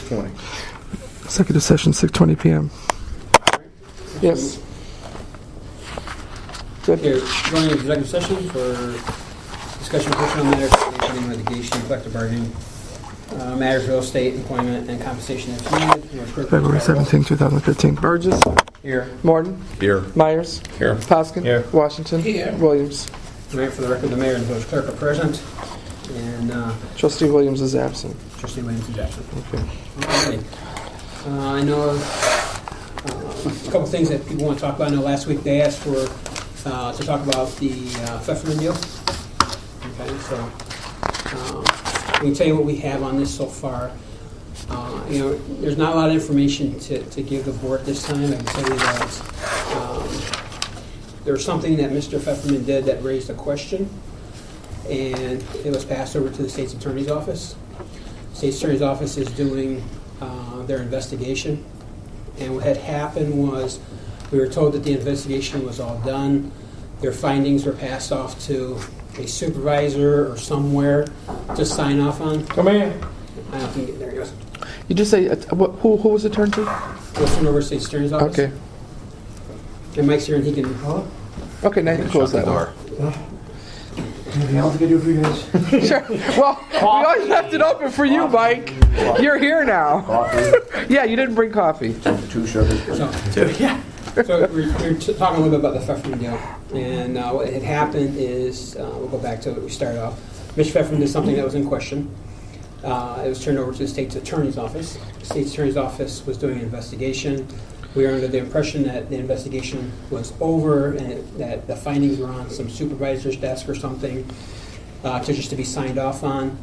6:20. Executive session, 6:20 p.m. Yes. Good. Okay, going into executive session for discussion of personnel matters, pending litigation, collective bargaining, matters of real estate, employment, and compensation if needed. February 17, 2015. Burgess. Here. Morton. Here. Myers. Here. Poskin. Here. Washington. Here. Williams. Mayor, for the record, the mayor and the village clerk are present, and Trustee Williams is absent. trustee Williams is absent. Okay. Okay. I know a couple things that people want to talk about. I know last week they asked for to talk about the Pfefferman deal. Okay, so I can tell you what we have on this so far. There's not a lot of information to give the board this time. I can tell you that there's something that Mr. Pfefferman did that raised a question, and it was passed over to the state's attorney's office. The state's attorney's office is doing their investigation, and what had happened was we were told that the investigation was all done. Their findings were passed off to a supervisor or somewhere to sign off on. Come in. I don't think there he goes. You just say, who was it turned to? Goes from over to state's attorney's office. Okay. And Mike's here, and he can. Okay, now you can close that door. Anything else I can do for you guys? Sure. Well, we always left it open for you, Mike. You're here now. Coffee, Yeah, you didn't bring coffee. 2 sugars. So we're talking a little bit about the Pfefferman deal, and what had happened is we'll go back to what we started off. Mr. Pfefferman did something that was in question. It was turned over to the state's attorney's office. The state's attorney's office was doing an investigation. We were under the impression that the investigation was over and that the findings were on some supervisor's desk or something to be signed off on.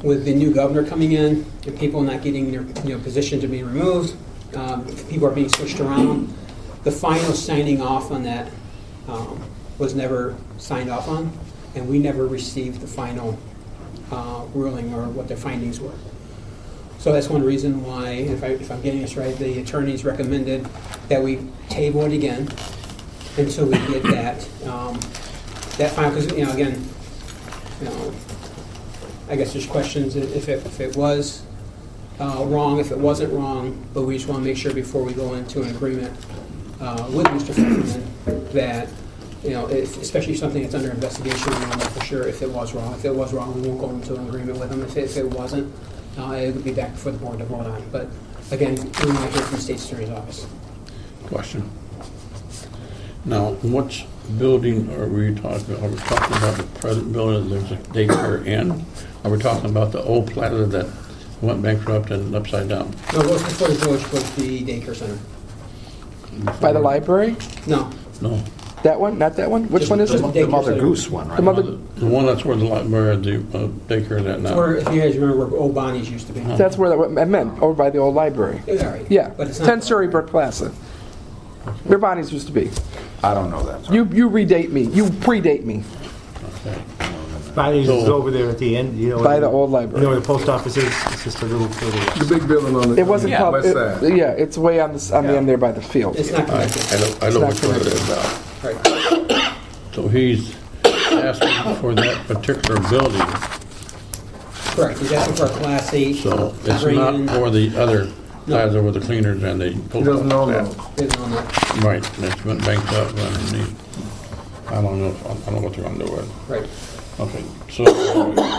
With the new governor coming in and people not getting their position to be removed, people are being switched around. The final signing off on that was never signed off on, and we never received the final ruling or what their findings were. So that's one reason why, if I'm getting this right, the attorneys recommended that we table it again until we get that final. Because again, I guess there's questions if it was wrong, if it wasn't wrong, but we just want to make sure before we go into an agreement with Mr. Pfefferman that especially something that's under investigation, we want to know for sure if it was wrong. If it was wrong, we won't go into an agreement with him. If it wasn't, it would be back before the board to vote on. But again, we might hear from the state's attorney's office. Question. Now, which building are we talking about? Are we talking about the present building that there's a daycare in? Are we talking about the old plaza that went bankrupt and upside down? No, it was before the village was the daycare center. By the library? No. No. That one? Not that one? Which one is it? The Mother Goose one, right? The one that's where the daycare is at now. Or if you guys remember where Old Bonnie's used to be. That's where I meant, over by the old library. It's all right. Yeah, But it's not 10 Surrey Brook Plaza. Where Bonnie's used to be. I don't know that. You redate me. You predate me. Okay. Bonnie's is over there at the end, By the old library. You know where the post office is? It's just a little further. The big building on the It wasn't called. west side. Yeah, it's way on the end there by the field. It's not connected. I know not which one it connected. is now. Right. So he's asking for that particular building, Correct. He's asking for a Class 8. so it's bring not in- for the other plaza with the cleaners and the He post doesn't know office. that. Isn't on that. Right, it's been banked up underneath. I don't know what they're gonna do with it. Right. Okay, so.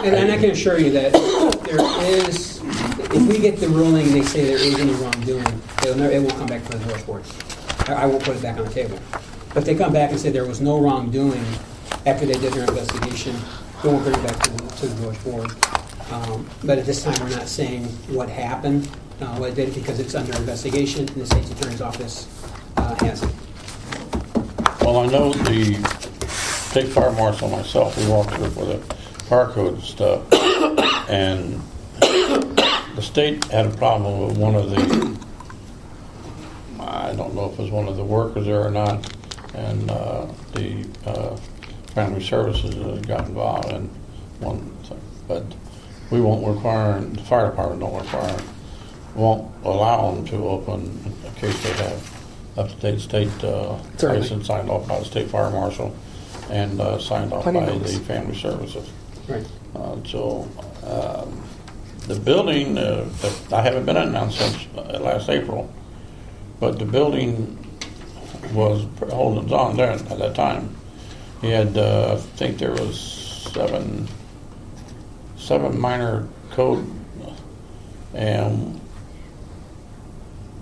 And I can assure you that there is, if we get the ruling and they say there is any wrongdoing, it won't come back to the village board. I won't put it back on the table. But if they come back and say there was no wrongdoing after they did their investigation, we won't bring it back to the village board. But at this time, we're not saying what happened, what it did, because it's under investigation, and the state's attorney's office has it. Well, I know the state fire marshal and myself, we walked through for the fire code and stuff, and the state had a problem with one of the, I don't know if it was one of the workers there or not, and the family services got involved in one thing. But we won't require, the fire department won't allow them to open in case they have up-to-date state license signed off by the state fire marshal and signed off by the family services. Right. So The building, I haven't been in now since last April, but the building was holding on there at that time. He had, I think there was seven minor code, and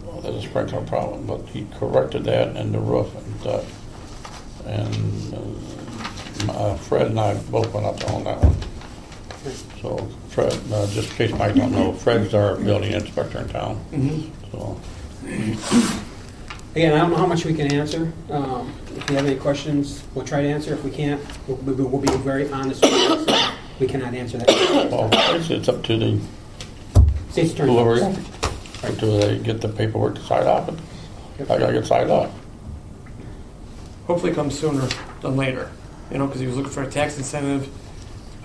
well, there's a sprinkler problem, but he corrected that and the roof and stuff. And Fred and I both went up on that one. So Fred, just in case Mike don't know, Fred's our building inspector in town. So. Again, I don't know how much we can answer. If you have any questions, we'll try to answer. If we can't, we'll be very honest with you. We cannot answer that. Well, it's up to the State's attorney. whoever, until they get the paperwork to sign off. I gotta get signed off. Hopefully it comes sooner than later, you know, because he was looking for a tax incentive,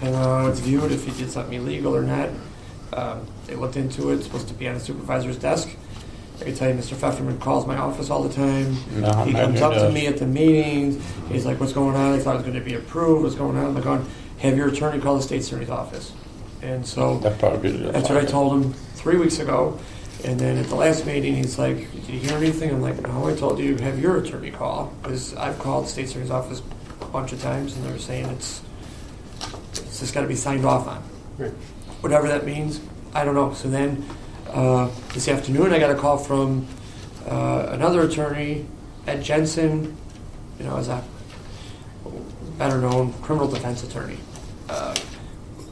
and it's viewed if he did something illegal or not. They looked into it. It's supposed to be on the supervisor's desk. I can tell you, Mr. Pfefferman calls my office all the time. No, He comes up to me at the meetings. He's like, "What's going on? I thought it was going to be approved. What's going on?" I'm like, "Going, have your attorney call the state attorney's office." And so That'd probably be the that's what I told him 3 weeks ago. And then at the last meeting, he's like, "Did you hear anything?" I'm like, "No, I told you have your attorney call, because I've called the state attorney's office a bunch of times, and they're saying it's just got to be signed off on." Right. Whatever that means, I don't know. So then this afternoon, I got a call from another attorney at Jensen, you know, as a better-known criminal defense attorney.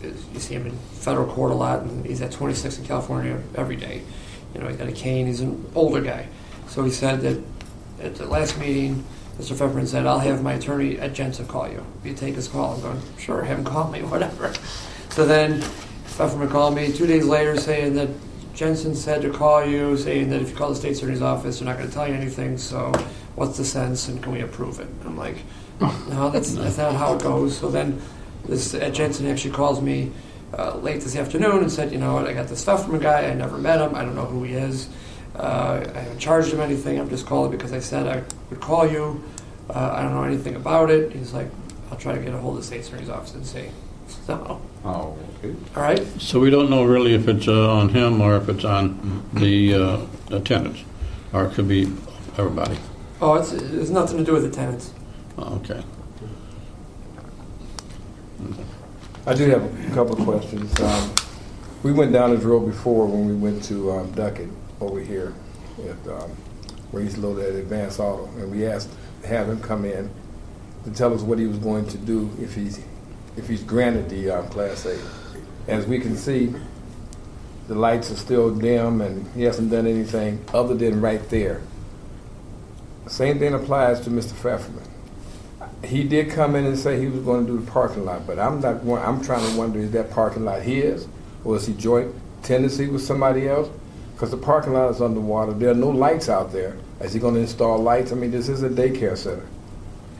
You see him in federal court a lot, and he's at 26 in California every day. You know, he's got a cane. He's an older guy. So he said that at the last meeting, Mr. Pfefferman said, "I'll have my attorney at Jensen call you. You take his call." I'm going, "Sure, have him call me, whatever." So then Pfefferman called me 2 days later saying that Jensen said to call you, saying that if you call the state attorney's office, they're not going to tell you anything, so what's the sense, and can we approve it? I'm like, no, that's not how it goes. So then this Jensen actually calls me late this afternoon and said, "You know what, I got this Pfefferman guy. I never met him. I don't know who he is. I haven't charged him anything. I'm just calling because I said I would call you. I don't know anything about it." He's like, "I'll try to get a hold of the state attorney's office and see." So, Oh, okay. all right. So we don't know really if it's on him or if it's on the tenants, or it could be everybody. Oh, it's nothing to do with the tenants. Oh, okay. I do have a couple of questions. We went down this road before when we went to Duckett over here at where he's loaded at Advanced Auto, and we asked to have him come in to tell us what he was going to do if he's granted the Class A. As we can see, the lights are still dim, and he hasn't done anything other than right there. The same thing applies to Mr. Pfefferman. He did come in and say he was going to do the parking lot, but I'm trying to wonder, is that parking lot his, or is he joint tenancy with somebody else? Because the parking lot is underwater. There are no lights out there. Is he going to install lights? I mean, this is a daycare center.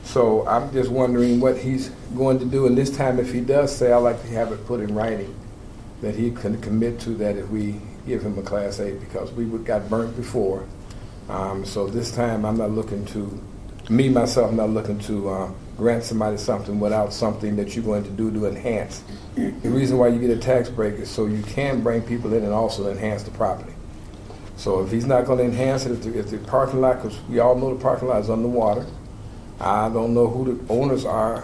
So I'm just wondering what he's going to do. And this time, if he does say, I'd like to have it put in writing, that he can commit to that if we give him a Class A, because we got burnt before. So this time, I'm not looking to, myself, I'm not looking to grant somebody something without something that you're going to do to enhance. The reason why you get a tax break is so you can bring people in and also enhance the property. So if he's not going to enhance it, if the parking lot, because we all know the parking lot is underwater. I don't know who the owners are.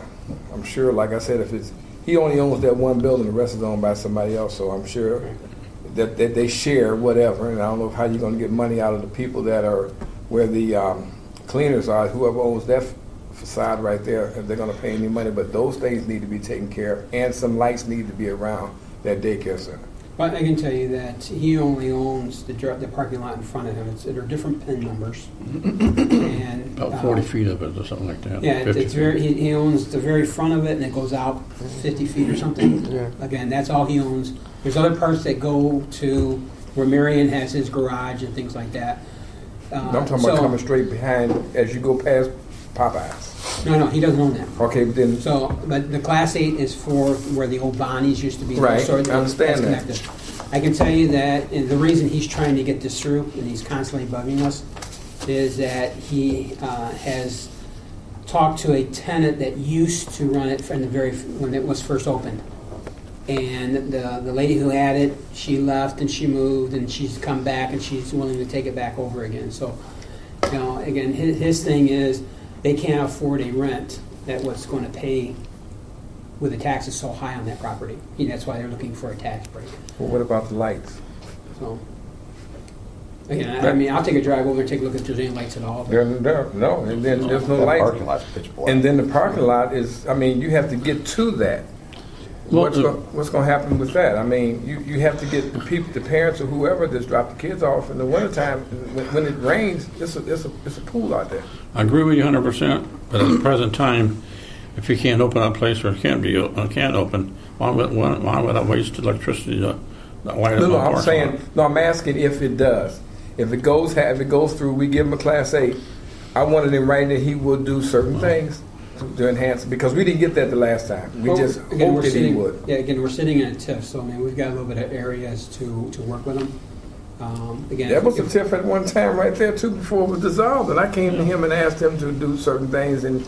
I'm sure, like I said, he only owns that one building, the rest is owned by somebody else, so I'm sure that they share whatever, and I don't know how you're going to get money out of the people that are where the cleaners are, whoever owns that facade right there, if they're going to pay any money, but those things need to be taken care of, and some lights need to be around that daycare center. But I can tell you that he only owns the parking lot in front of him. There are different PIN numbers. And About 40 feet of it or something like that. yeah, he owns the very front of it, and it goes out 50 feet or something. Yeah. Again, that's all he owns. There's other parts that go to where Marion has his garage and things like that. I'm talking about coming straight behind as you go past Popeyes. No, he doesn't own that. Okay, but then... So, but the Class 8 is for where the old Bonnie's used to be. Right, So I understand that. connected. I can tell you that the reason he's trying to get this through, and he's constantly bugging us, is that he has talked to a tenant that used to run it from when it was first opened. And the lady who had it, she left and she moved, and she's come back and she's willing to take it back over again. So, you know, again, his thing is they can't afford a rent that what's going to pay with the taxes so high on that property. And that's why they're looking for a tax break. Well, what about the lights? So, again, I mean, I'll take a drive over and take a look if there's any lights at all. No, and then there's no That lights. parking lot's pitch black. And then the parking lot is, I mean, you have to get to that. Well, What's going to happen with that? I mean, you have to get the people, the parents or whoever that's drop the kids off in the wintertime. When it rains, it's a pool out there. I agree with you 100%, but at the present time, if you can't open a place or can't open, why would I waste electricity to light up No, my I'm parking saying, lot? no, I'm asking if it does. If it goes through, we give him a Class 8. I wanted him writing that he will do certain things to enhance it, because we didn't get that the last time. We just hoped that he would. Yeah, again, we're sitting in a TIF, so I mean, we've got a little bit of areas to work with them. Again, That was a TIF at one time right there too before it was dissolved, and I came to him and asked him to do certain things, and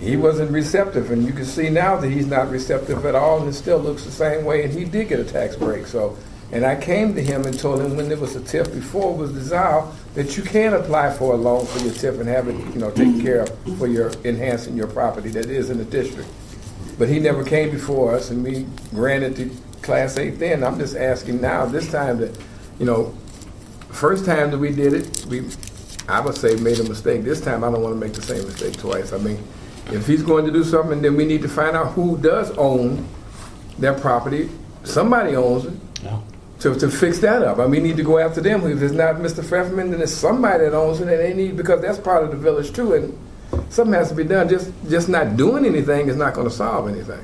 he wasn't receptive. And you can see now that he's not receptive at all, and it still looks the same way. And he did get a tax break. So, and I came to him and told him when there was a TIF before it was dissolved that you can apply for a loan for your TIF and have it, you know, taken care of for your enhancing your property that is in the district. But he never came before us, and we granted the Class 8 then. I'm just asking now, this time that, you know, first time that we did it, I would say made a mistake. This time I don't want to make the same mistake twice. I mean, if he's going to do something, then we need to find out who does own their property. Somebody owns it. Yeah. To fix that up. I mean, we need to go after them. If it's not Mr. Pfefferman, then it's somebody that owns it, and they need, because that's part of the village too, and something has to be done. Just not doing anything is not going to solve anything.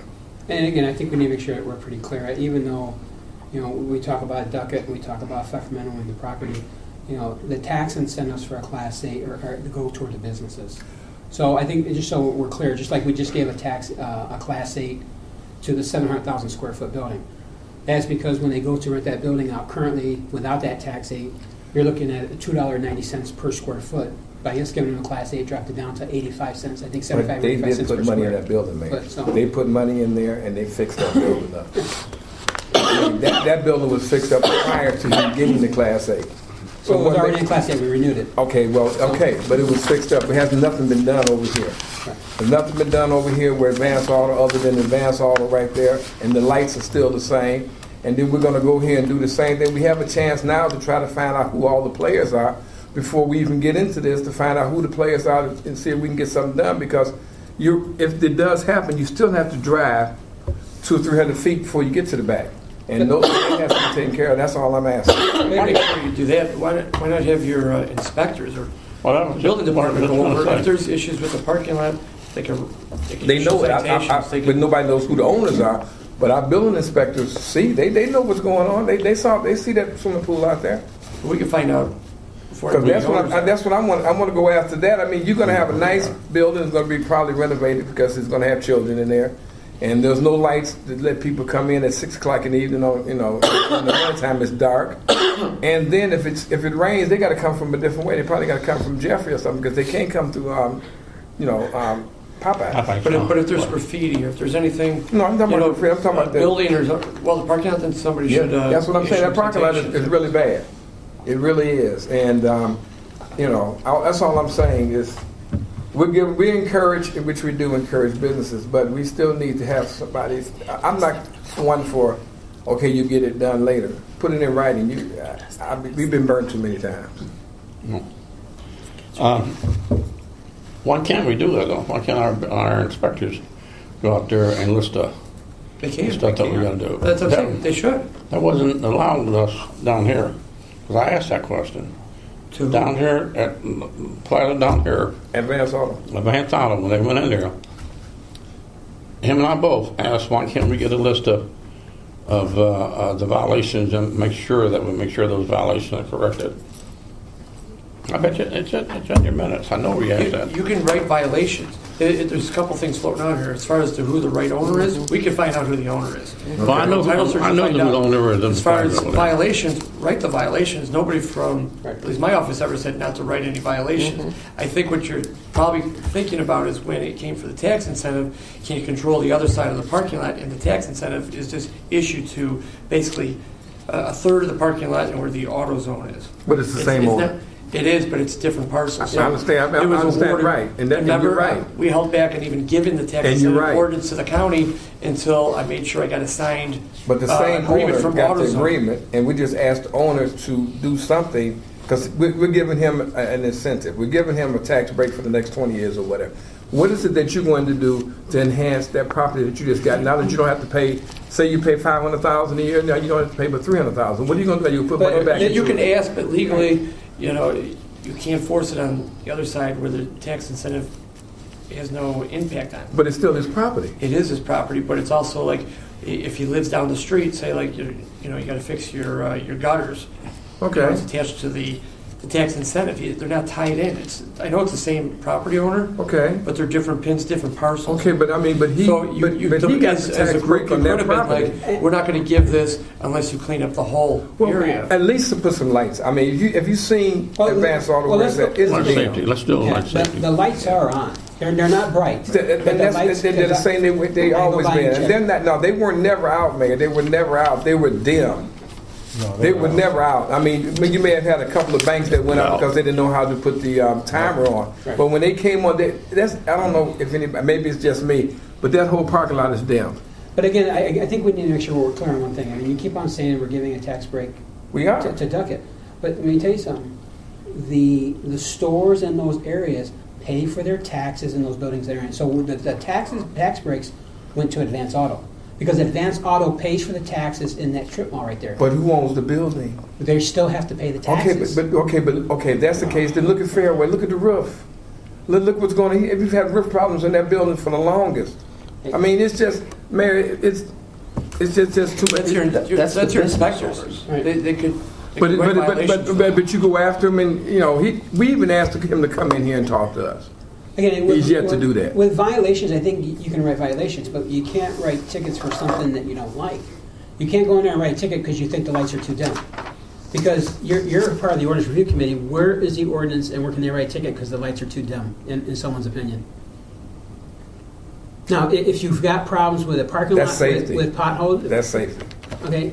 And again, I think we need to make sure that we're pretty clear. Even though, you know, we talk about Duckett, we talk about Pfefferman owning the property, you know, the tax incentives for a Class 8 are to go toward the businesses. So I think, just so we're clear, just like we just gave a Class 8 to the 700,000 square foot building. That's because when they go to rent that building out currently, without that tax 8, you're looking at $2.90 per square foot. By us giving them a Class 8, dropped it down to 85 cents, I think 75 or They 85 did cents put per money in square. that building, man. But, so- They put money in there, and they fixed that building up. I mean, that building was fixed up prior to him getting the Class 8. So it was when already they- in Class 8, we renewed it. Okay, but it was fixed up. It has nothing been done over here. There's nothing been done over here where Advanced Auto, other than Advanced Auto right there, and the lights are still the same. And then we're going to go here and do the same thing. We have a chance now to try to find out who all the players are before we even get into this, to find out who the players are and see if we can get something done. Because if it does happen, you still have to drive 200 or 300 feet before you get to the back. And those things have to be taken care of. That's all I'm asking. Make sure you do that. Why not have your inspectors or building department go over if there's issues with the parking lot? They know it, but nobody knows who the owners are. But our building inspectors see, they know what's going on. They see that swimming pool out there. We can find out. Because that's what I want. I want to go after that. I mean, you're going to have a nice building. It's going to be probably renovated because it's going to have children in there. And there's no lights to let people come in at 6 o'clock in the evening. In the wintertime it's dark. And then if it rains, they got to come from a different way. They probably got to come from Jeffrey or something because they can't come through, Popeye. But if there's graffiti or if there's anything, no, I'm talking about graffiti. I'm talking about the building or the parking lot, then somebody should. That's what I'm saying. That parking lot citations. is really bad. It really is, and that's all I'm saying is we encourage, which we do encourage businesses, but we still need to have somebody. I'm not one for, okay, you get it done later. Put it in writing. We've been burned too many times. Why can't we do that though? Why can't our inspectors go out there and list the stuff that we got to do? That's what I'm saying. They should. That wasn't allowed with us down here. Because I asked that question. Down here at Plaza down here, Advanced Auto, when they went in there, him and I both asked, why can't we get a list of the violations and make sure those violations are corrected? I bet you it's in your minutes. I know we asked that. You can write violations, There's a couple things floating out here. As far as to who the right owner is, we can find out who the owner is. Well, I know Title search who can find the out. owner is. As far as violations, write the violations. Nobody from, at least my office, ever said not to write any violations. I think what you're probably thinking about is when it came for the tax incentive, can you control the other side of the parking lot? And the tax incentive is just issued to basically a third of the parking lot and where the auto zone is. But it's the same owner. It is, but it's different parcels. I understand. I It was understand, awarded- right. And you're right. We held back on even giving the tax And you're incentive right. ordinance to the county until I made sure I got a signed But the same agreement owner from got the AutoZone. agreement, and we just asked the owner to do something, because we're giving him an incentive. We're giving him a tax break for the next 20 years or whatever. What is it that you're going to do to enhance that property that you just got? Now that you don't have to pay, say you pay $500,000 a year, now you don't have to pay but $300,000. What are you going to do? You put money back? You can ask, but legally, you can't force it on the other side where the tax incentive has no impact on it. But it's still his property. It is his property, but it's also like if he lives down the street, say like you got to fix your gutters. Okay. It's attached to the tax incentive. They're not tied in. I know it's the same property owner. Okay. But they're different pins, different parcels. Okay, but I mean, but he, So but he got the tax break on that property. Like, we're not going to give this unless you clean up the whole area. At least to put some lights. I mean, if you've seen Advanced Auto, let's where it's Light a safety. deal. Let's do a Yeah, light safety. the lights are on. They're not bright. And they're the same they always been. And they're not. No, they were never out, Mayor. They were never out. They were dim. They were never out. I mean, you may have had a couple of banks that went out because they didn't know how to put the timer on. Right. But when they came on, I don't know if anybody, maybe it's just me, but that whole parking lot is dim. But again, I think we need to make sure we're clear on one thing. I mean, you keep on saying we're giving a tax break We are. to duck it. But let me tell you something. The stores in those areas pay for their taxes in those buildings they're in. So the tax breaks went to Advance Auto. Because Advance Auto pays for the taxes in that strip mall right there. But who owns the building? They still have to pay the Okay, taxes. but if that's the case, then look at Fairway. Look at the roof. Look what's going on here. We've had roof problems in that building for the longest. I mean, it's just, Mary, it's just too much. That's your inspectors. Right. They could. But you go after him, and we even asked him to come in here and talk to us. Again, He's yet to do that. With violations, I think you can write violations, but you can't write tickets for something that you don't like. You can't go in there and write a ticket because you think the lights are too dim. Because you're part of the ordinance review committee. Where is the ordinance and where can they write a ticket because the lights are too dim, in someone's opinion? Now, if you've got problems with a parking That's lot safety. with potholes, That's safety. okay,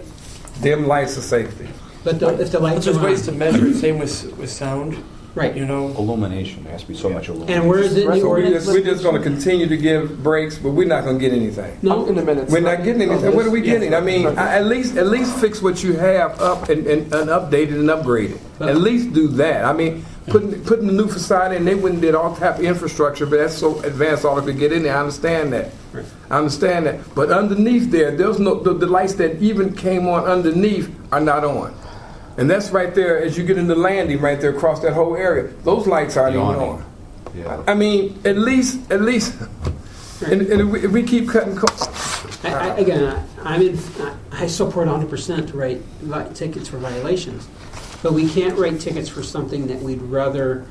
Dim lights are safety. but if the But lights there's are ways to on, measure it. Same with sound. right? Illumination. There has to be so much illumination. And where is it in the So ordinance? we're just going to continue to give breaks, but we're not going to get anything. No, In a minute. We're not getting anything. What are we getting? I mean, at least fix what you have up and updated and upgraded. At least do that. I mean, putting the new facade in, they wouldn't did all type of infrastructure, but that's so Advanced Auto could get in there. I understand that. I understand that. But underneath there's no the lights that even came on underneath are not on. And that's right there as you get in the landing right there across that whole area. Those lights aren't even on. Yeah. I mean, at least, and if we keep cutting costs. I support 100% to write tickets for violations, but we can't write tickets for something that we'd rather,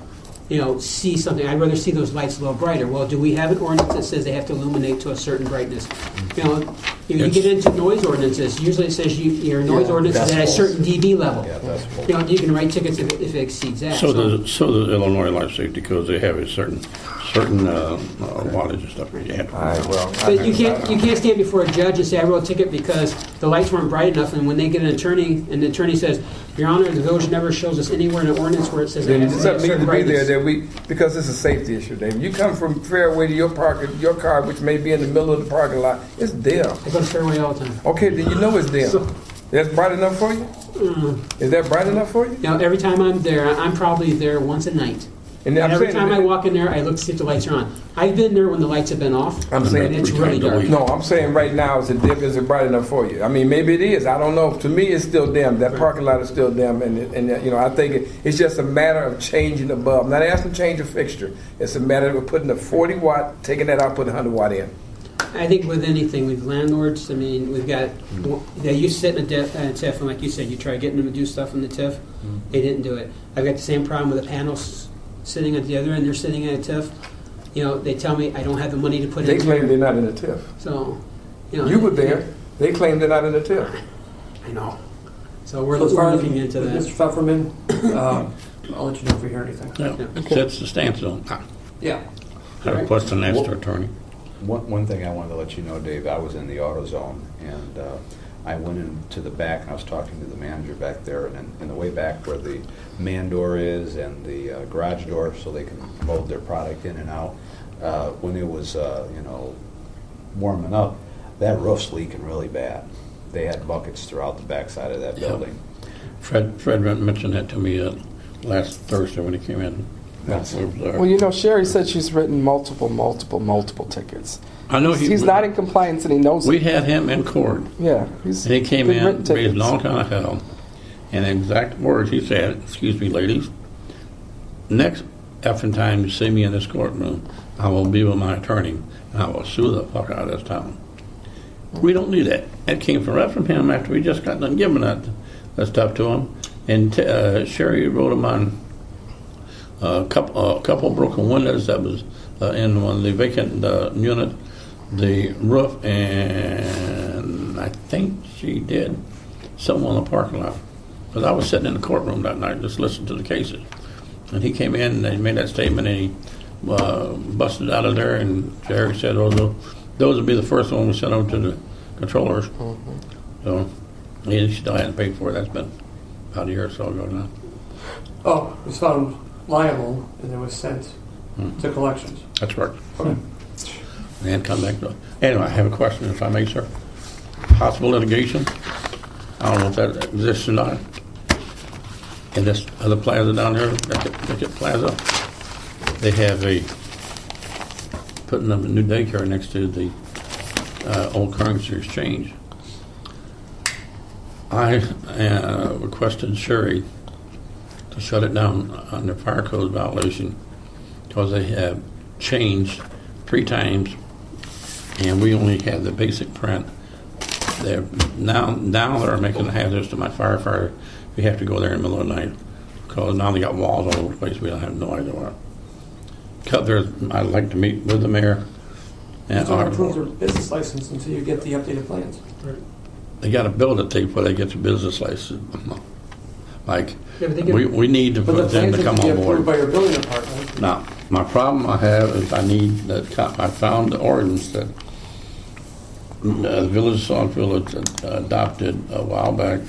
see something. I'd rather see those lights a little brighter. Well, do we have an ordinance that says they have to illuminate to a certain brightness? You get into noise ordinances. Usually it says your noise ordinance is at a certain dB level. Yeah, decibels. You can write tickets if it exceeds that. So does Illinois Life Safety Codes. They have a certain wattage and stuff. You have to. All right, well, But you can't stand before a judge and say I wrote a ticket because the lights weren't bright enough, and when they get an attorney and the attorney says, Your Honor, the village never shows us anywhere in the ordinance where it says it Then has to be a something needs certain to be there brightness. that because it's a safety issue, David. You come from Fairway to your car, which may be in the middle of the parking lot, it's dim. I go to Fairway all the time. Okay, then you know it's dim. That's bright enough for you? Is that bright enough for you? Every time I'm there, I'm probably there once a night. And And I'm every saying time I walk in there, I look to see if the lights are on. I've been there when the lights have been off, I'm saying- and it's really dark. No, I'm saying right now, is it bright enough for you? I mean, maybe it is. I don't know. To me, it's still dim. That parking lot is still dim, and I think it's just a matter of changing the bulb. I'm not asking to change a fixture. It's a matter of putting a 40 watt, taking that out, putting a 100 watt in. I think with anything, with landlords, I mean, we've got, they used to sit in a TIF, and like you said, you try getting them to do stuff in the TIF, they didn't do it. I've got the same problem with the panels sitting at the other end, they're sitting at a TIF. they tell me I don't have the money to put They in. claim they're not in the TIF. So, You were there. They claim they're not in the TIF. I know. So we're So as far as looking into that. Mr. Pfefferman, I'll let you know if we hear anything. Yeah, that's the stance on. Yeah. I have a question to ask the attorney. One thing I wanted to let you know, Dave, I was in the AutoZone, and I went into the back, and I was talking to the manager back there, and in the way back where the man door is and the garage door, so they can load their product in and out, when it was, warming up, that roof's leaking really bad. They had buckets throughout the backside of that building. Fred mentioned that to me last Thursday when he came in. Well, Sherry said she's written multiple tickets. I know He's not in compliance, and he knows We it. had him in court. Yeah, And he came been in, written tickets. raised all kind of hell. And the exact words he said, excuse me, ladies, next effing time you see me in this courtroom, I will be with my attorney, and I will sue the fuck out of this town. We don't do that. That came right from him after we just got done giving that stuff to him. And Sherry wrote him on a couple broken windows that was in one of the vacant unit, the roof, and I think she did somewhere in the parking lot. Because I was sitting in the courtroom that night just listening to the cases. And he came in and he made that statement and he busted out of there, and Jerry said, those would be the first one we sent over to the controllers. Mm-hmm. So he still hadn't paid for it. That's been about a year or so ago now. Oh, it was found liable and it was sent to collections. That's right. Okay. And come back to it. Anyway, I have a question, if I may, sir. Possible litigation. I don't know if that exists or not. In this other plaza down there, Beckett Plaza, they have putting up a new daycare next to the old currency exchange. I requested Sherry to shut it down under fire code violation because they have changed 3 times, and we only have the basic print. They're now they're making it hazardous to my firefighter. We have to go there in the middle of the night because now they got walls all over the place. We don't have no idea what. I'd like to meet with the mayor. And Don't approve their business license until you get the updated plans. they got to build it before they get the business license. Like, Yeah, but they can- we need to But the put them plans to come have to be on approved board. by your building department. Now, my problem I have is I need that. I found the ordinance that the Village of Sauk Village adopted a while back,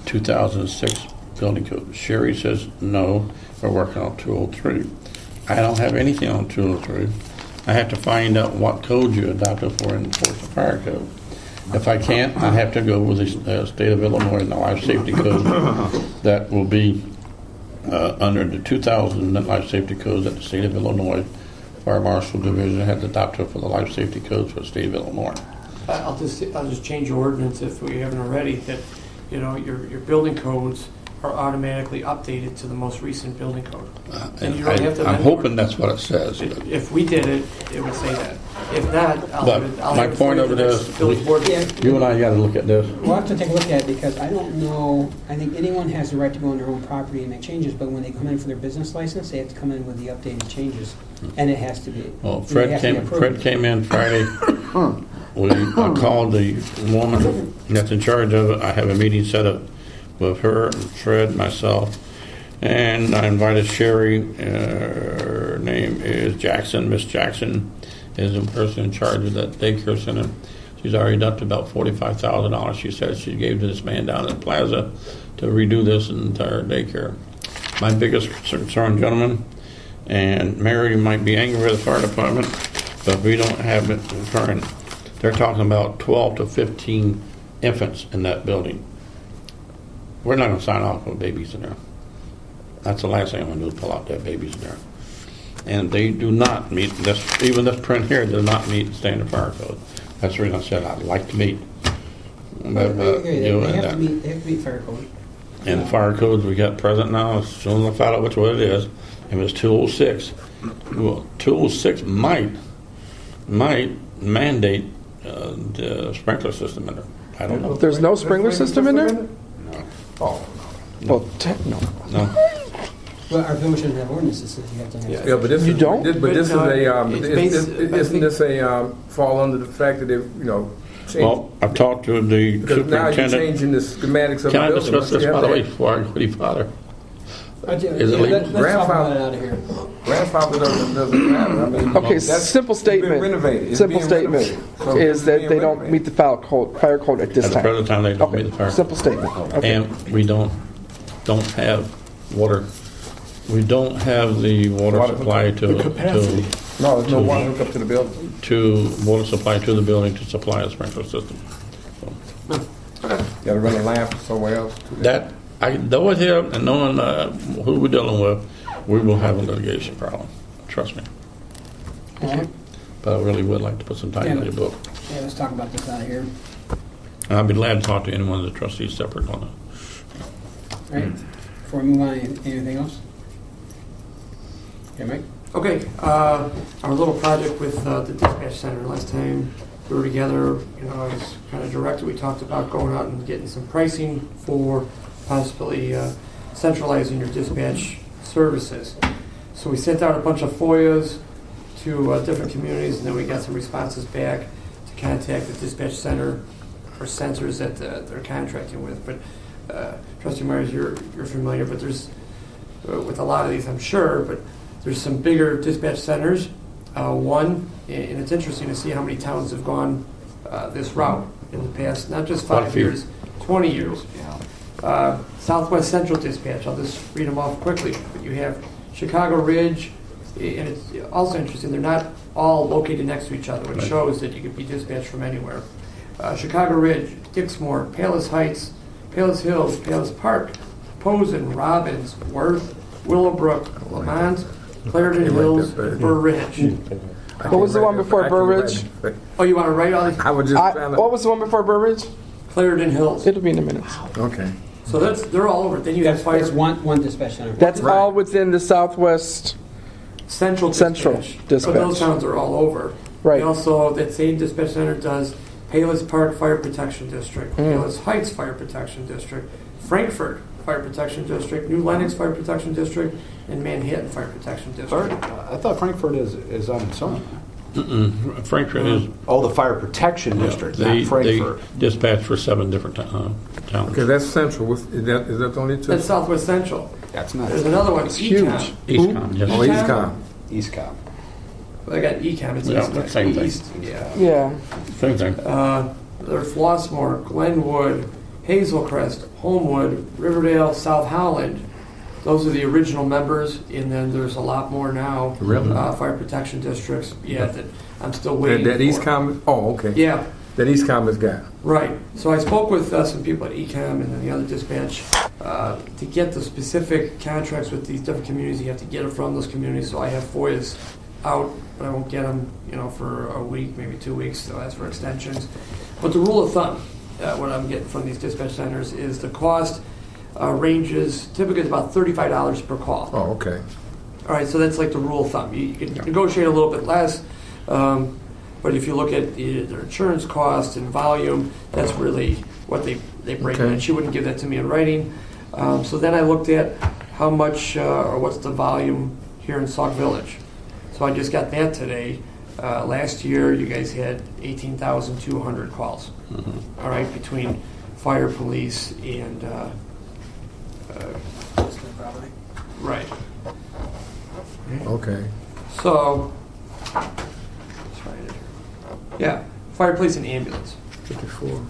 2006 building code. Sherry says no, we're working on 203. I don't have anything on 203. I have to find out what code you adopted for and enforce the fire code. If I can't, I have to go with the state of Illinois and the life safety code that will be under the 2000 life safety codes that the state of Illinois Fire Marshal Division has adopted for the life safety codes for the state of Illinois. I'll just change your ordinance if we haven't already, that, you know, your building codes are automatically updated to the most recent building code. And you don't have to I'm amend hoping it. that's what it says. If we did it, it would say that. If not, I'll But I'll my have it point for of you it the is, next village board meeting. Yeah. You and I got to look at this. We'll have to take a look at it because I don't know, I think anyone has the right to go on their own property and make changes, but when they come in for their business license, they have to come in with the updated changes. And it has to be. Well, it Fred has to be came. approved. Fred came in Friday. I called the woman that's in charge of it. I have a meeting set up with her, Fred, myself, and I invited Sherry. Her name is Jackson. Miss Jackson is the person in charge of that daycare center. She's already adopted about $45,000. She said she gave to this man down at the plaza to redo this entire daycare. My biggest concern, gentlemen, and Mary might be angry with the fire department, but we don't have it current. They're talking about 12 to 15 infants in that building. We're not going to sign off on babies in there. That's the last thing I'm going to do is pull out that babies in there. And they do not meet this, even this print here does not meet the standard fire code. That's the reason I said I'd like to meet. But, They you have and to meet fire code. and the fire codes we got present now, as soon as I found out which one it is, it was 206. Well, 206 might mandate the sprinkler system in there. I don't know. There's no sprinkler system in there? No. Oh, Well, no. No. Well, our village shouldn't have ordinances if you have to have. Yeah, but this You is, don't? But But this is no, a it's based- I isn't think- this a fall under the fact that they changed? Well, I've talked to the Because now you're superintendent. changing the schematics of Can I the building. discuss this, by the way, before I go any farther? Is it legal? Let's talk about it out of here. Grandfather doesn't matter. I mean, Okay, that's- simple it's been statement. renovated. It's Simple being statement renovated. So is it's that being they don't renovated. meet the fire code at this At the time. present time, they don't Okay, meet the fire. simple statement. Okay. And we don't have water. We don't have the water Water supply to No, there's no water hook up to the building. water supply to the building to supply a sprinkler system. So Got to run a lamp somewhere else. that I know it here, and knowing who we're dealing with, we will have a litigation problem. Trust me. All right. But I really would like to put some time in your book. Yeah, let's talk about this out of here. And I'd be glad to talk to any one of the trustees separate on it. All right. Before we move on, anything else? Okay, Mike? Okay, our little project with the dispatch center. Last time we were together, I was kind of directed. We talked about going out and getting some pricing for possibly centralizing your dispatch services. So we sent out a bunch of FOIAs to different communities, and then we got some responses back to contact the dispatch center or sensors that they're contracting with. But Trustee Myers, you're familiar, but there's with a lot of these, I'm sure, but there's some bigger dispatch centers. One, and it's interesting to see how many towns have gone this route in the past, not just Quite a 5 few. years, 20 years. Southwest Central Dispatch, I'll just read them off quickly. But you have Chicago Ridge, and it's also interesting, they're not all located next to each other, which Right. shows that you could be dispatched from anywhere. Chicago Ridge, Dixmoor, Palos Heights, Palos Hills, Palos Park, Posen, Robbins, Worth, Willowbrook, Lamont, Clarendon Hills, Burr Ridge. What was the one before Burr Ridge? Oh, you want to write all these? I was just trying to. What was the one before Burbridge? Clarendon Hills. It'll be in a minute. Okay. So they're all over. Then you have fire. That's one dispatch center. That's Right. all within the Southwest. Central Central dispatch. So those dispatch. towns are all over. Right. We also, that same dispatch center does Palos Park Fire Protection District, Palos Heights Fire Protection District, Frankfurt Fire Protection District, New Lenox Fire Protection District, and Manhattan Fire Protection District. I thought Frankfurt is on its own. Frankfurt is. Oh, the fire protection district, not They Frankfurt. dispatch for 7 different towns. Okay, that's central. Is that the only two? That's Southwest Central. That's not There's another one, huge. Ecom. Eastcom, yes. Oh, Eastcom. EastCom. Well, I got Ecom, it's Yeah, East. that's same thing. East, yeah. Yeah. Same thing. There's Flossmoor, Glenwood, Hazelcrest, Homewood, Riverdale, South Holland. Those are the original members, and then there's a lot more now. Really? Fire protection districts, yeah, that I'm still waiting That for. Eastcom. Oh, okay. Yeah, That Eastcom has got. right. So I spoke with some people at Ecom and then the other dispatch. To get the specific contracts with these different communities, you have to get it from those communities. So I have FOIAs out, but I won't get them, for a week, maybe 2 weeks. So ask for extensions. But the rule of thumb, what I'm getting from these dispatch centers is the cost ranges typically it's about $35 per call. Oh, okay. All right, so that's like the rule of thumb. You can negotiate a little bit less, but if you look at their insurance cost and volume, that's really what they break Okay. in. She wouldn't give that to me in writing. So then I looked at how much or what's the volume here in Sauk Village. So I just got that today. Last year, you guys had 18,200 calls. All right, between fire, police, and right. Okay. So, let's find it here. Yeah, fire, police, and ambulance. 54.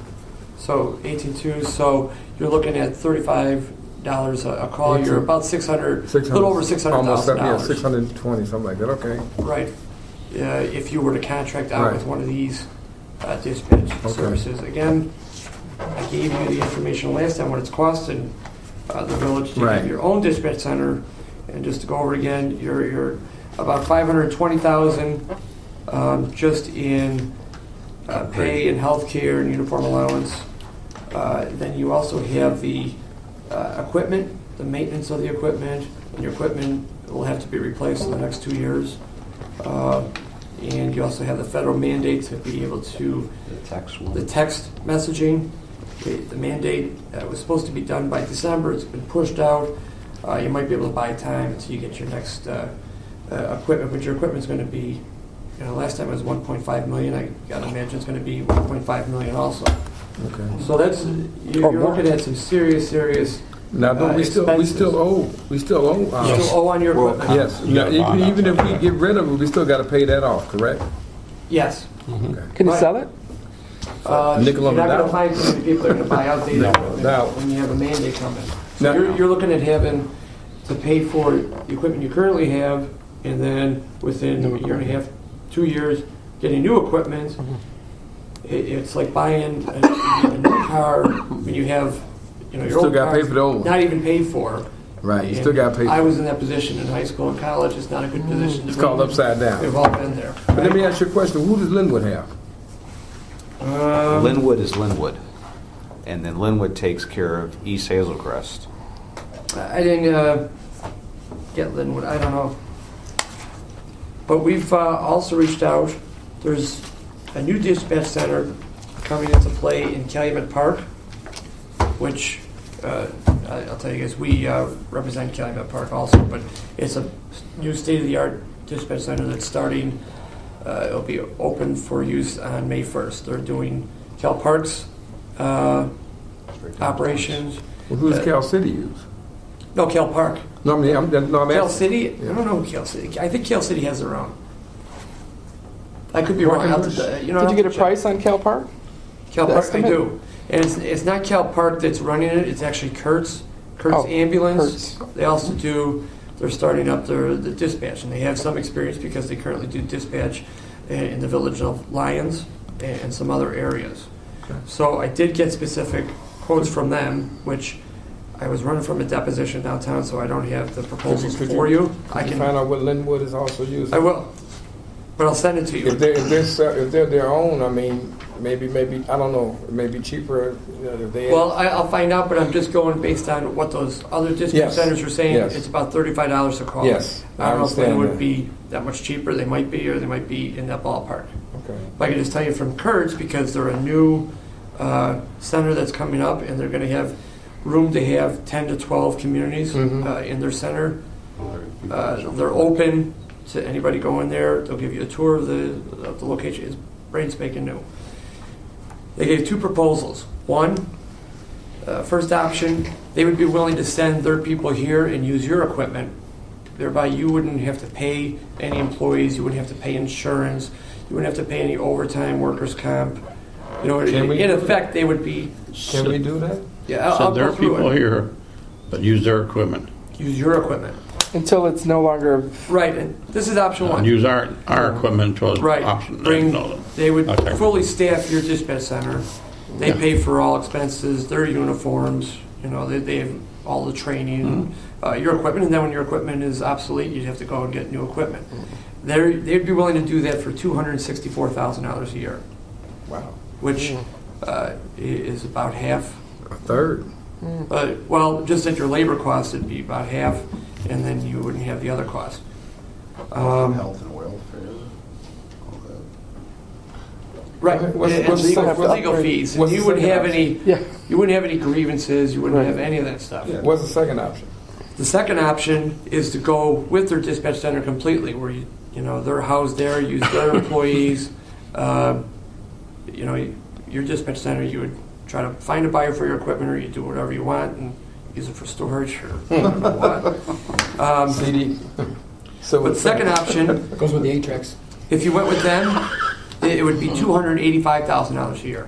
So 18.2. So you're looking at $35 a call. You're about 600, a little over Almost, $600,000. yeah, 620, something like that. Okay. Right. If you were to contract out Right. with one of these dispatch services, again, I gave you the information last time what it's costing the village to Right. have your own dispatch center, and just to go over again, you're about $520,000 just in pay and health care and uniform allowance. Then you also have the equipment, the maintenance of the equipment, and your equipment will have to be replaced in the next 2 years. And you also have the federal mandate to be able to the text messaging. The mandate was supposed to be done by December. It's been pushed out. you might be able to buy time until you get your next equipment, but your equipment's going to be, last time it was 1.5 million. I gotta imagine it's going to be 1.5 million also. Okay. So that's you're looking at some serious. Now, don't we still owe? We still owe. You still owe on your equipment. Yes. Now, even if we get rid of it, we still got to pay that off. Correct? Yes. Okay. Can you sell it? Nickel on you're the not going dollar. to find too many people that are going to buy outdated equipment No. when you have a mandate coming. So No. you're looking at having to pay for the equipment you currently have, and then within a year and a half, 2 years, getting new equipment. It's like buying a new car when you have, your Still old gotta car pay for the old one. not even paid for. Right. You And still got to pay. I was in that position in high school and college. It's not a good position to It's be called in. upside down. We've all been there. But let me ask you a question. Who does Linwood have? Linwood is Linwood, and then Linwood takes care of East Hazelcrest. I didn't get Linwood. I don't know. But we've also reached out. There's a new dispatch center coming into play in Calumet Park, which I'll tell you guys, we represent Calumet Park also, but it's a new state-of-the-art dispatch center that's starting. It'll be open for use on May 1st. They're doing Cal Park's operations. Well, who does Cal City use? No, Cal Park. No, I'm Cal asking. City? I don't know Cal City. I think Cal City has their own. I could be wrong. I'll have to, Did you get a check. price on Cal Park? Cal the Park, estimate? I do. And it's not Cal Park that's running it. It's actually Kurt's Oh, Ambulance. Kurt's. They also do. They're starting up the dispatch, and they have some experience because they currently do dispatch in the village of Lyons and some other areas. Okay. So I did get specific quotes from them, which I was running from a deposition downtown, so I don't have the proposals for you. I can find out what Linwood is also using. I will, but I'll send it to you. If they're their own, I mean, maybe I don't know, maybe cheaper. If they Well, I'll find out, but I'm just going based on what those other dispatch Yes. centers are saying. Yes. It's about $35 a call. Yes, I I don't know if they understand would that. be that much cheaper. They might be, or they might be in that ballpark. Okay. If I can just tell you from Kurt's, because they're a new center that's coming up, and they're going to have room to have 10 to 12 communities Mhm. in their center. They're open to anybody going there. They'll give you a tour of the location. It's brand spanking new. They gave two proposals. One, first option, they would be willing to send their people here and use your equipment. Thereby, you wouldn't have to pay any employees. You wouldn't have to pay insurance. You wouldn't have to pay any overtime, workers' comp. Can we In do effect, they would be. Can we do that? Yeah, I'll So there go are through people it. here that use their equipment Use your equipment. Until it's no longer. Right, and this is option one. and use our equipment to Right. option. Bring, No, they would Okay. fully staff your dispatch center. They Yeah. pay for all expenses, their uniforms, they have all the training, your equipment, and then when your equipment is obsolete, you'd have to go and get new equipment. They'd be willing to do that for $264,000 a year, Wow. which is about half. A third. Well, just at your labor cost, it'd be about half, and then you wouldn't have the other cost. Health and welfare, all that. Right, What's- and what's- legal, have to legal upgrade. fees. And What's you the wouldn't second have any. Yeah. You wouldn't have any grievances. You wouldn't Right. have any of that stuff. Yeah. What's the second option? The second option is to go with their dispatch center completely, where they're housed there, use their employees. Your dispatch center, you would try to find a buyer for your equipment, or you do whatever you want and use it for storage or I don't know what. CD. So But the second option, Goes with the Atrix. if you went with them, it would be $285,000 a year.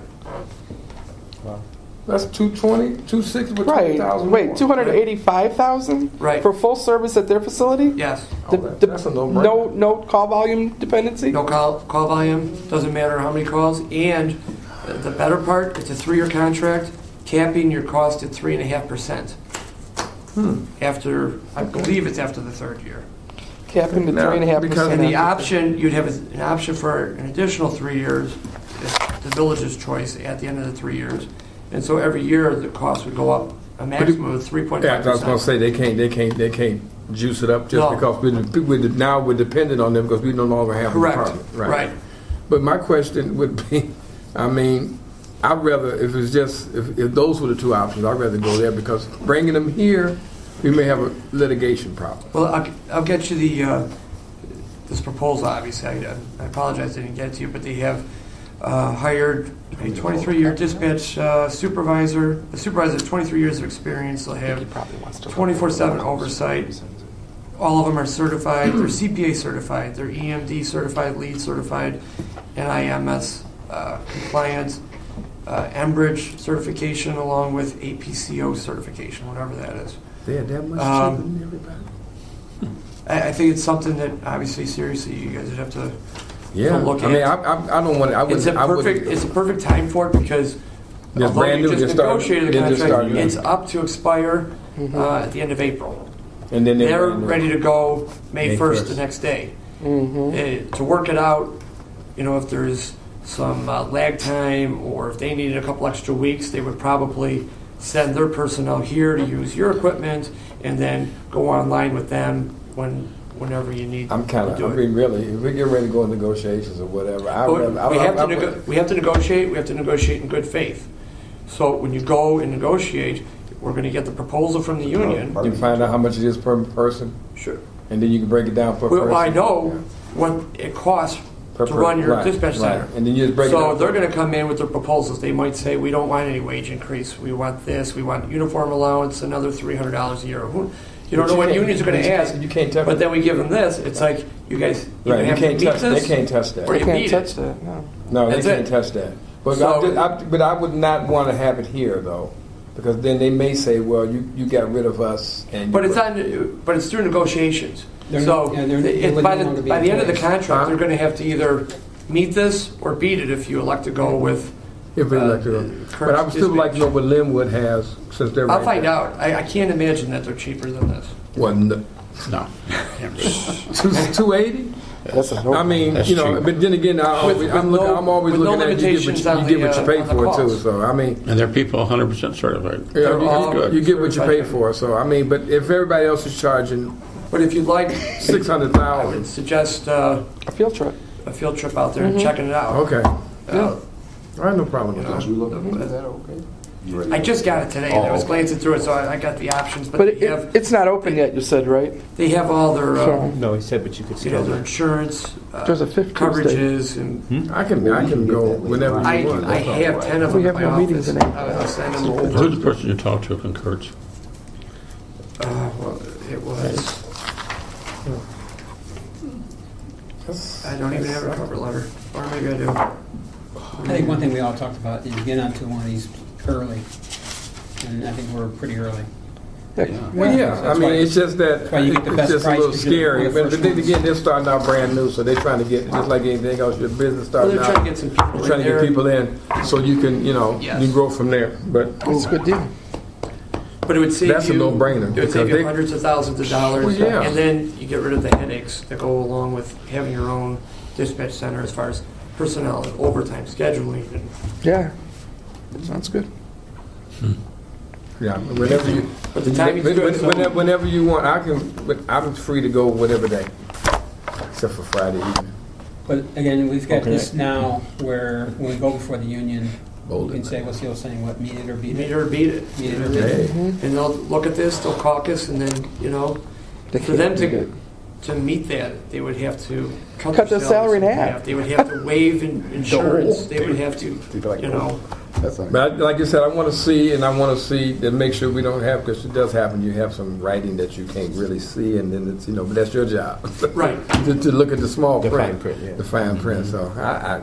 that's 220, 260 with Right. 20,000. Wait, 285,000 Right. for full service at their facility? Yes. That's a no-brainer. No call volume dependency. No call volume, doesn't matter how many calls, and the better part, it's a 3-year contract, capping your cost at 3.5%. After, I believe it's after the third year. Capping to Now, 3.5%. because And the option, you'd have an option for an additional 3 years, it's the village's choice at the end of the 3 years. And so every year, the cost would go up a maximum of 3.5%. Yeah, I was going to say they can't juice it up just No. because now we're dependent on them because we no longer have the Correct, department. right. But my question would be, I mean, I'd rather if those were the two options, I'd rather go there because bringing them here we may have a litigation problem. Well, I'll get you the this proposal. Obviously, I apologize I didn't get it to you, but they have hired a 23-year dispatch supervisor. The supervisor has 23 years of experience. They'll have 24/7 oversight. All of them are certified. They're CPA certified. They're EMD certified, LEED certified, NIMS compliant, Enbridge certification, along with APCO certification, whatever that is. They had that much cheaper than everybody. I think it's something that obviously, seriously, you guys would have to look at. I mean, I don't want to. It's a perfect time for it because It's although brand you new, just just negotiated the started- it just contract, started. it's up to expire at the end of April. And then They're ready to go May May 1st, 1st. the next day. To work it out, if there's some lag time or if they needed a couple extra weeks, they would probably send their personnel here to use your equipment and then go online with them whenever you need I'm kind to of. do I it. mean, really, if we get ready to go in negotiations or whatever, We have to negotiate. We have to negotiate in good faith. So when you go and negotiate, we're going to get the proposal from the union. You find out how much it is per person, Sure. and then you can break it down per person. Well, I know what it costs Per to run your right, dispatch center. right. And then you just break it So down. they're going to come in with their proposals. They might say, we don't want any wage increase. We want this. We want uniform allowance, another $300 a year. You don't know what unions are going to ask. You can't touch But then we give them this. It's like, you guys Right, you have can't to meet touch. this. They can't touch that. Or They you can't beat touch it. that. No. No, they That's can't it. touch that. But So- but I would not want to have it here though, because then they may say, well, you got rid of us, and But it's through negotiations. They're So not- yeah, they would by no longer be the end of the employees. contract, they're going to have to either meet this or beat it if you elect to go with. if we elect to go. current But I would still like to know dispatch. what Linwood has, since they're. I'll right find there. out. I can't imagine that they're cheaper than this. What? No. 280? That's a no. I mean, That's you know, cheap. but then again, I'm always with no looking at you limitations get what you on pay the for it too. cost. So I mean, And they're people 100% certified. yeah, They're all you get what you pay certified. for. So I mean, but if everybody else is charging But if you'd like, I 600,000, would suggest A field trip. a field trip out there and checking it out. okay, Uh, I have no problem with You know. that. You looking at that, okay? I just got it today, and I was Oh. glancing through it, so I got the options. But, But they have it's not open yet, you said, right? they have all their So- No, he said, but you could their schedule. insurance There's a fifth coverages, and I can go whenever I you want. have 10 of them We in have my no meetings office. in April. I'll send them over. Who's the person you talk to concurs? Well, it was. I don't even have a cover letter, or maybe I do. I think one thing we all talked about is get onto one of these early, and I think we're pretty early. Well, yeah, I That's mean, why- it's just that that's why you get the it's best just a price, little 'cause you're scary. one of the But first then ones. again, they're starting out brand new, so they're trying to get, just like anything else, your business Well, starting they're trying to out. get some people You're in trying to get there. people in so you can, Yes. you grow from there. But It's a good deal. But it would save That's a you. no-brainer, It would save because you they- hundreds of thousands of dollars, Well, yeah. and then you get rid of the headaches that go along with having your own dispatch center as far as personnel and overtime scheduling. And Yeah. Sounds good. yeah, whenever you, But the timing's good, so- whenever you want, I'm free to go whatever day, except for Friday evening. But again, we've got Okay. this now where when we go before the union, Bold we can it. say, what's the old saying, what, meet it or beat Meet it? it or beat it. Meet it or beat it. Hey, And they'll look at this, they'll caucus, and then, They for them can't beat it. to meet that, they would have to Cut their salary in half. They would have to waive insurance. They would have to, That's not. but like you said, I want to see and make sure we don't have, because it does happen. You have some writing that you can't really see, and then it's but that's your job, right. to look at the small The print, fine print, yeah. the fine print. So I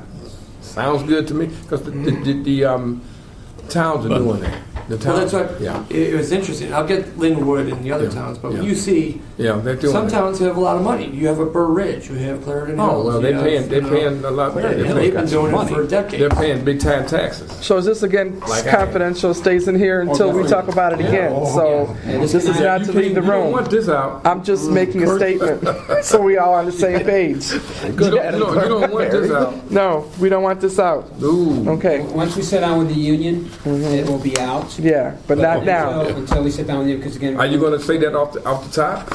sounds good to me, because the towns are doing that. The Well, towns, that's what, yeah, it was interesting. I'll get Linwood and the other Yeah. towns, but when Yeah. you see, yeah, they're doing some it. towns have a lot of money. You have a Burr Ridge, you have Clarendon Hills. Oh well, you have, they're paying a lot. Yeah, they've been doing it for decades. They're paying big time taxes. So is this again Like I confidential, stays in here until we talk about it again? So Yeah, this is yeah, not to leave the You don't room. want this out. I'm just making a statement so we all on the same page. You don't want this out. No, we don't want this out. Ooh. Okay. Once we sit down with the union, it will be out. Yeah, but not now. Until we sit down with you, because again. Are you going to say that off the top?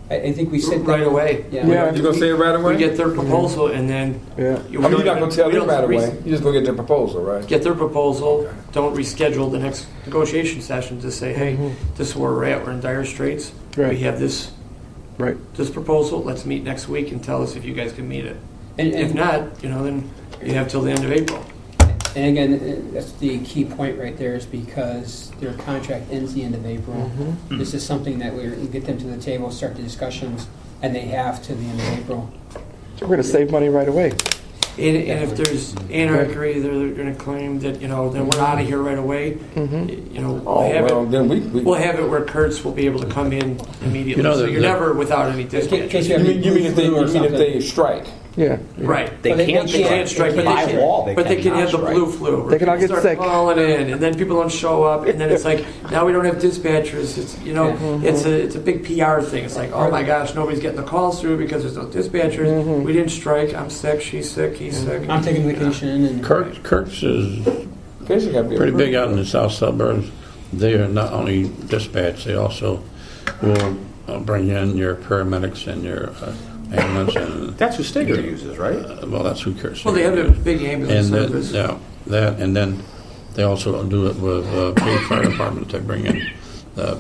I think we sit down. Right away. Yeah. Yeah. You going to say it right away? We get their proposal, and then Yeah. I mean, you're not going to tell them right away. You're just going to get their proposal, right? Get their proposal. Don't reschedule the next negotiation session to say, hey, this is where we're at. We're in dire straits. Right. We have this Right. this proposal. Let's meet next week and tell us if you guys can meet it. And If not, then you have till the end of April. And again, that's the key point right there, is because their contract ends the end of April. This is something that we get them to the table, start the discussions, and they have to the end of April. So we're going to save money right away. And if there's anarchy, they're going to claim that then we're out of here right away. We'll have it where Kurtz will be able to come in immediately. So you're never without any dispatchers. You mean if they strike? Yeah. Right. They can't strike, but by law. they can have the blue flu. They can all get start sick. calling in, and then people don't show up, and then it's like now we don't have dispatchers. It's it's a big PR thing. It's like, oh my gosh, nobody's getting the calls through because there's no dispatchers. We didn't strike. I'm sick. She's sick. He's sick. I'm taking vacation. And Kurtz is pretty big out in the south suburbs. They are not only dispatch; they also will bring in your paramedics and your ambulance. And That's who Steger uses, right? Well, that's who Kurtz. Well, they have a big ambulance service. That, and then they also do it with paid fire department. They bring in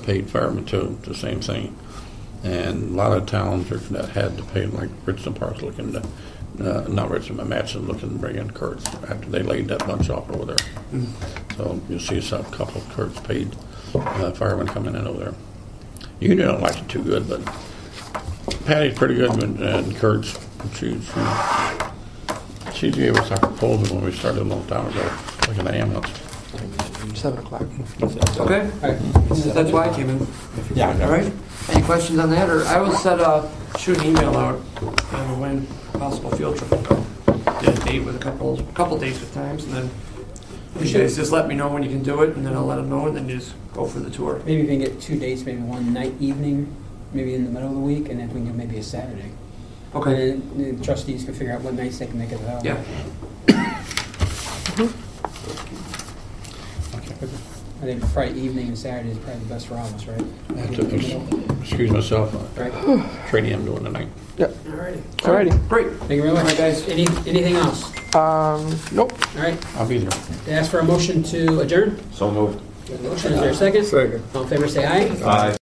paid firemen too, the same thing. And a lot of towns that had to pay, like Richmond Park's looking to, not Richmond, but Matson looking to bring in Kurtz after they laid that bunch off over there. So you'll see a couple of Kurtz paid firemen coming in over there. You don't like it too good, but Patty's pretty good, and Kurtz, she gave us our proposal when we started a long time ago, like an ambulance. 7 o'clock. Okay. That's why I came in. Yeah. All right. Any questions on that? Or I will shoot an email out when possible field trip will go. Get a date with a couple dates with times, and then you guys just let me know when you can do it, and then I'll let them know, and then you just go for the tour. maybe we can get 2 dates, maybe one night, evening, maybe in the middle of the week, and then we can do maybe a Saturday. Okay. And then the trustees can figure out what nights they can make it available. Yeah. I think Friday evening and Saturday is probably the best for all of us, right? I have to excuse myself. Right. Training I'm doing tonight. Yeah. Alrighty. Alrighty. Great. Thank you very much, guys. Anything else? Nope. All right. I'll be there. Ask for a motion to adjourn. So moved. Motion, is there a second? Second. All in favor, say aye. Aye.